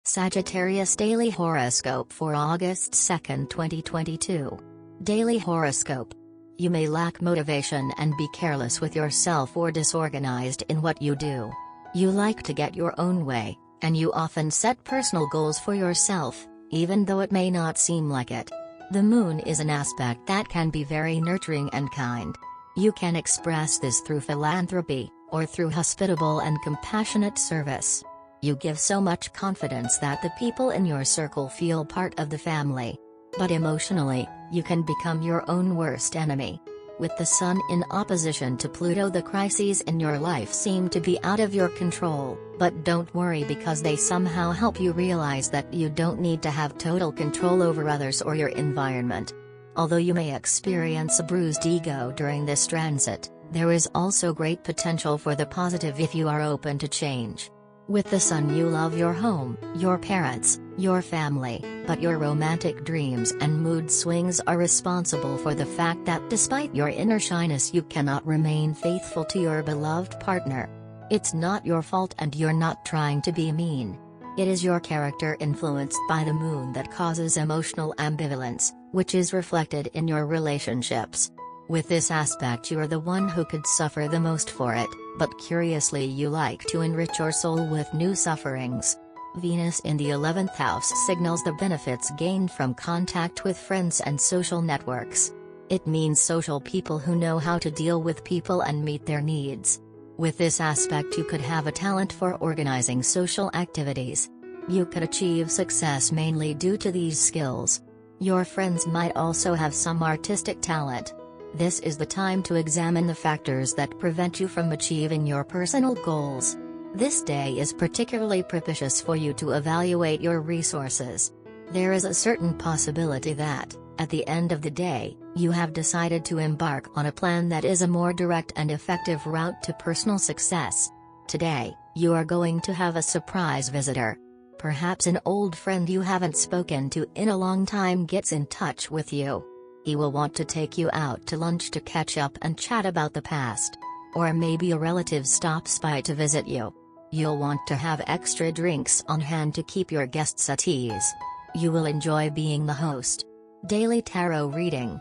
Sagittarius Daily Horoscope for August 2, 2022. Daily Horoscope. You may lack motivation and be careless with yourself or disorganized in what you do. You like to get your own way, and you often set personal goals for yourself, even though it may not seem like it. The moon is an aspect that can be very nurturing and kind. You can express this through philanthropy, or through hospitable and compassionate service. You give so much confidence that the people in your circle feel part of the family. But emotionally, you can become your own worst enemy. With the Sun in opposition to Pluto, the crises in your life seem to be out of your control, but don't worry because they somehow help you realize that you don't need to have total control over others or your environment. Although you may experience a bruised ego during this transit, there is also great potential for the positive if you are open to change. With the Sun, you love your home, your parents, your family, but your romantic dreams and mood swings are responsible for the fact that despite your inner shyness, you cannot remain faithful to your beloved partner. It's not your fault and you're not trying to be mean. It is your character influenced by the moon that causes emotional ambivalence, which is reflected in your relationships. With this aspect, you are the one who could suffer the most for it, but curiously you like to enrich your soul with new sufferings. Venus in the 11th house signals the benefits gained from contact with friends and social networks. It means social people who know how to deal with people and meet their needs. With this aspect, you could have a talent for organizing social activities. You could achieve success mainly due to these skills. Your friends might also have some artistic talent. This is the time to examine the factors that prevent you from achieving your personal goals. This day is particularly propitious for you to evaluate your resources. There is a certain possibility that, at the end of the day, you have decided to embark on a plan that is a more direct and effective route to personal success. Today, you are going to have a surprise visitor. Perhaps an old friend you haven't spoken to in a long time gets in touch with you. He will want to take you out to lunch to catch up and chat about the past. Or maybe a relative stops by to visit you. You'll want to have extra drinks on hand to keep your guests at ease. You will enjoy being the host. Daily Tarot Reading.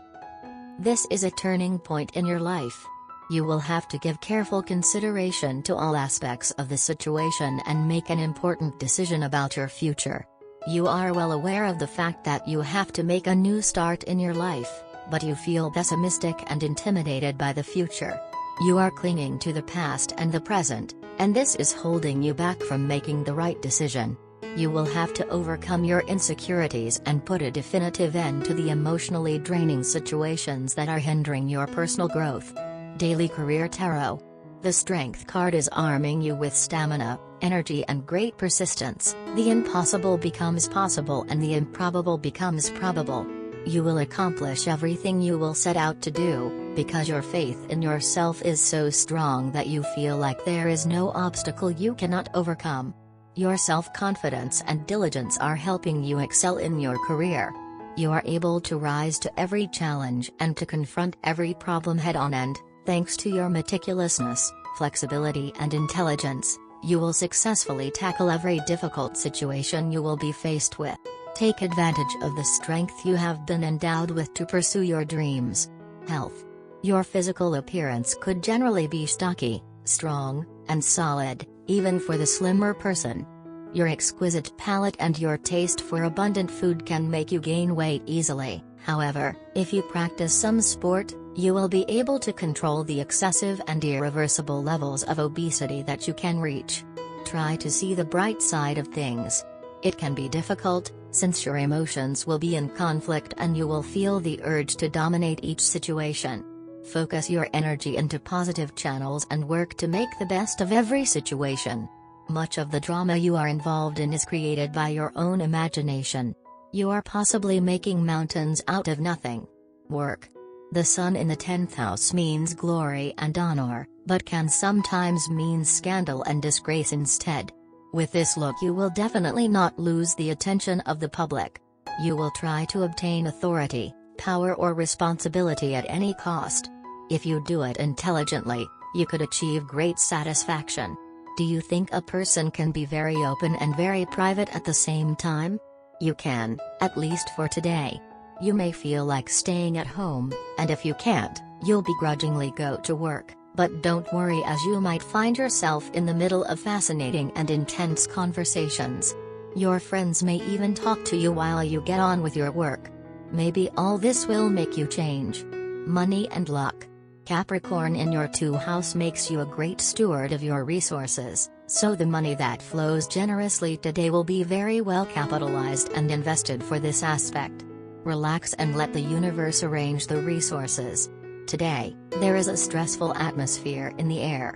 This is a turning point in your life. You will have to give careful consideration to all aspects of the situation and make an important decision about your future. You are well aware of the fact that you have to make a new start in your life, but you feel pessimistic and intimidated by the future. You are clinging to the past and the present, and this is holding you back from making the right decision. You will have to overcome your insecurities and put a definitive end to the emotionally draining situations that are hindering your personal growth. Daily Career Tarot. The Strength card is arming you with stamina, energy and great persistence. The impossible becomes possible and the improbable becomes probable. You will accomplish everything you will set out to do, because your faith in yourself is so strong that you feel like there is no obstacle you cannot overcome. Your self-confidence and diligence are helping you excel in your career. You are able to rise to every challenge and to confront every problem head-on, and, thanks to your meticulousness, flexibility and intelligence, you will successfully tackle every difficult situation you will be faced with. Take advantage of the strength you have been endowed with to pursue your dreams. Health. Your physical appearance could generally be stocky, strong, and solid, even for the slimmer person. Your exquisite palate and your taste for abundant food can make you gain weight easily. However, if you practice some sport, you will be able to control the excessive and irreversible levels of obesity that you can reach. Try to see the bright side of things. It can be difficult, since your emotions will be in conflict and you will feel the urge to dominate each situation. Focus your energy into positive channels and work to make the best of every situation. Much of the drama you are involved in is created by your own imagination. You are possibly making mountains out of nothing. Work. The Sun in the 10th house means glory and honor, but can sometimes mean scandal and disgrace instead. With this look, you will definitely not lose the attention of the public. You will try to obtain authority, power or responsibility at any cost. If you do it intelligently, you could achieve great satisfaction. Do you think a person can be very open and very private at the same time? You can, at least for today. You may feel like staying at home, and if you can't, you'll begrudgingly go to work, but don't worry, as you might find yourself in the middle of fascinating and intense conversations. Your friends may even talk to you while you get on with your work. Maybe all this will make you change. Money and luck. Capricorn in your 2nd house makes you a great steward of your resources, so the money that flows generously today will be very well capitalized and invested for this aspect. Relax and let the universe arrange the resources. Today, there is a stressful atmosphere in the air.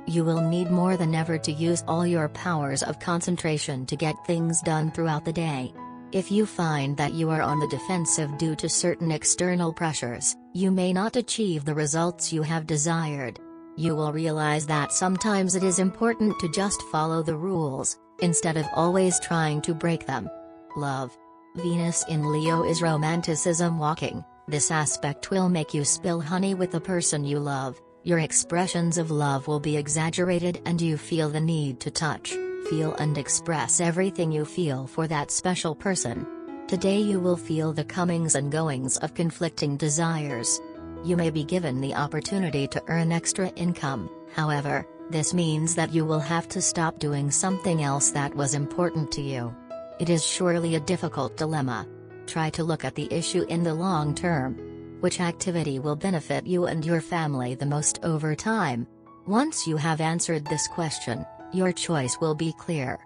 You will need more than ever to use all your powers of concentration to get things done throughout the day. If you find that you are on the defensive due to certain external pressures, you may not achieve the results you have desired. You will realize that sometimes it is important to just follow the rules, instead of always trying to break them. Love. Venus in Leo is romanticism walking. This aspect will make you spill honey with the person you love. Your expressions of love will be exaggerated and you feel the need to touch, feel and express everything you feel for that special person. Today you will feel the comings and goings of conflicting desires. You may be given the opportunity to earn extra income, however, this means that you will have to stop doing something else that was important to you. It is surely a difficult dilemma. Try to look at the issue in the long term. Which activity will benefit you and your family the most over time? Once you have answered this question, your choice will be clear.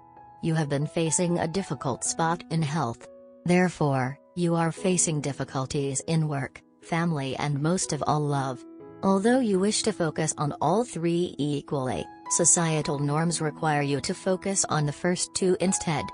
You have been facing a difficult spot in health. Therefore, you are facing difficulties in work, family and most of all love. Although you wish to focus on all 3 equally, societal norms require you to focus on the first 2 instead.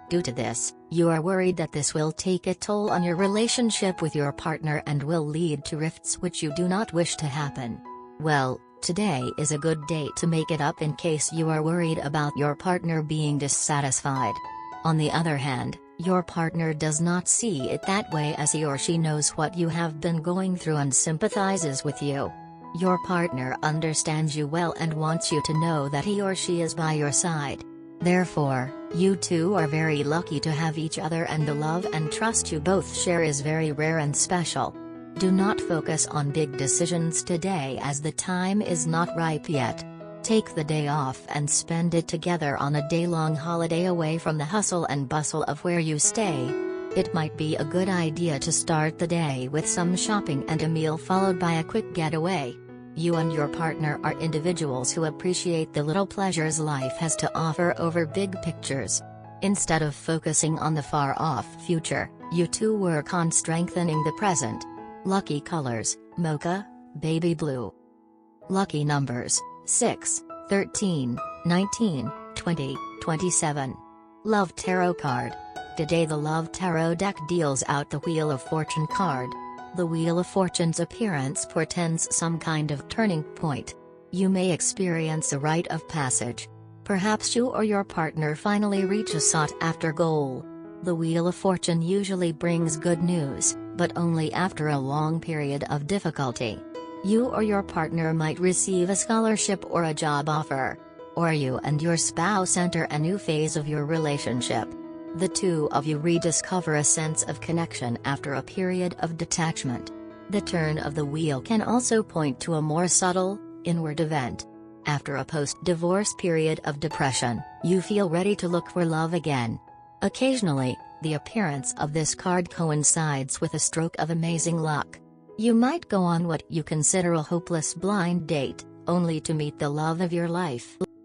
Due to this, you are worried that this will take a toll on your relationship with your partner and will lead to rifts which you do not wish to happen. Well, today is a good day to make it up in case you are worried about your partner being dissatisfied. On the other hand, your partner does not see it that way, as he or she knows what you have been going through and sympathizes with you. Your partner understands you well and wants you to know that he or she is by your side. Therefore, you two are very lucky to have each other, and the love and trust you both share is very rare and special. Do not focus on big decisions today, as the time is not ripe yet. Take the day off and spend it together on a day-long holiday away from the hustle and bustle of where you stay. It might be a good idea to start the day with some shopping and a meal followed by a quick getaway. You and your partner are individuals who appreciate the little pleasures life has to offer over big pictures. Instead of focusing on the far-off future, you two work on strengthening the present. Lucky colors: mocha, baby blue. Lucky numbers: 6, 13, 19, 20, 27. Love Tarot card. Today the Love Tarot deck deals out the Wheel of Fortune card. The Wheel of Fortune's appearance portends some kind of turning point. You may experience a rite of passage. Perhaps you or your partner finally reach a sought-after goal. The Wheel of Fortune usually brings good news, but only after a long period of difficulty. You or your partner might receive a scholarship or a job offer. Or you and your spouse enter a new phase of your relationship. The two of you rediscover a sense of connection after a period of detachment. The turn of the wheel can also point to a more subtle, inward event. After a post-divorce period of depression, you feel ready to look for love again. Occasionally, the appearance of this card coincides with a stroke of amazing luck. You might go on what you consider a hopeless blind date, only to meet the love of your life.